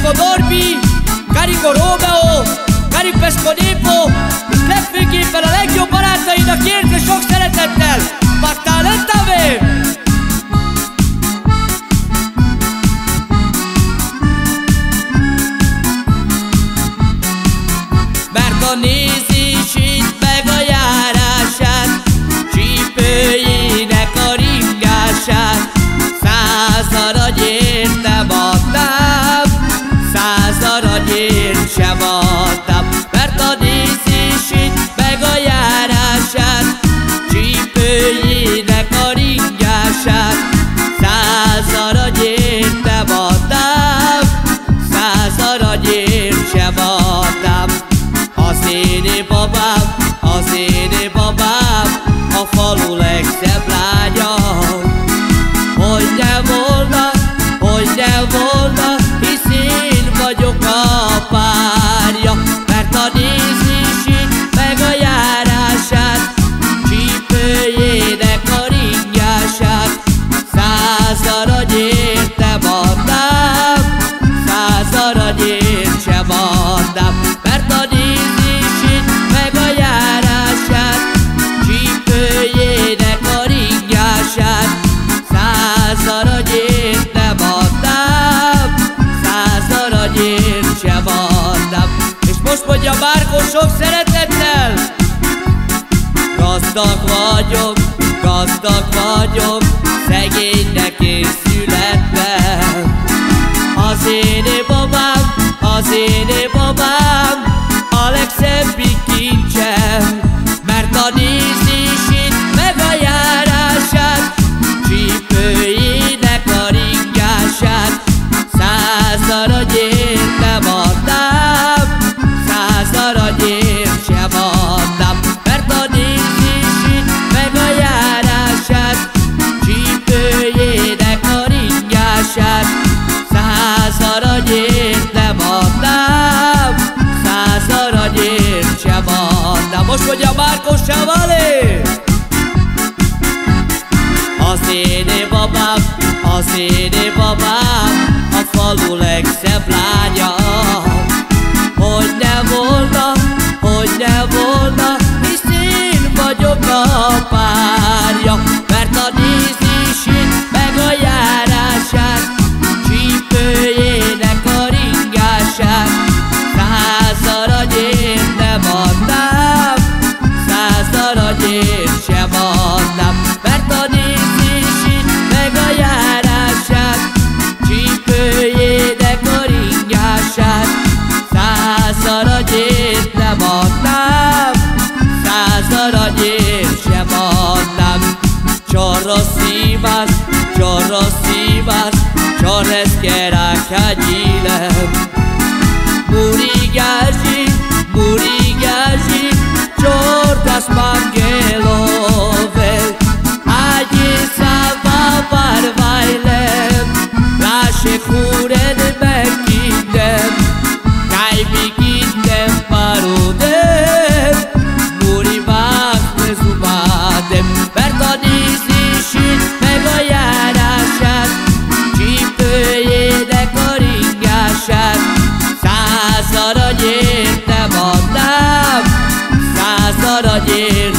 Carico Norbi, Carico Romeo, Carico Pescodepo, és legfőképpen a legjobb barátainak érző sok szeretettel, Magtál Entave! Mert a nézését meg a járását, csípőjének a ringását, 100 aranyért nem adnám, 100 aranyért sem adnám. Mert a nézését meg a járását, csípőjének a ringását, 100 aranyért nem adnám, 100 aranyért sem adnám. Az én babám, a falu legszebb lánya. Hogy nem volna, hisz én vagyok a párja. Mert a nézését meg a járását, csípőjének a ringását, 100 aranyért nem adnám, 100 aranyért sem adnám. Mert a nézését meg a járását, csípőjének a ringását, 100 aranyért nem adnám, 100 aranyért sem adnám. És most mondja Márkó sok szeretettel: gazdag vagyok, szegénynek én születtem. Az én babám, a legszebbik kincsem. Mert a nézését meg a járását, csípőjének a ringását, 100 aranyért nem adnám, 100 aranyért sem adnám. Mert a nézését meg a járását, csípőjének a ringását, 100 aranyért nem adnám, 100 aranyért sem adnám. Most mondja Márkó Savale! Az én babám, a falu legszebb lánya. Hogy ne volna, hisz én vagyok a párja. Mert a nézését meg a járását, csípőjének a ringását, 100 aranyért nem adnám, 100 aranyért sem adnám. Mert a nézését meg a járását, csípőjének a ringását, 100 aranyért nem adnám, 100 aranyért sem adnám. Chorros szívás, chorres kerákányilem. Murigási, chordas mangelovel. Ágyé száva barvajlem, lássé húred megkindem, kájmi kindem parodem, muribák mezumádem. Mert a nézését meg a járását, csípőjének a ringását, 100 aranyért nem adnám, 100 aranyért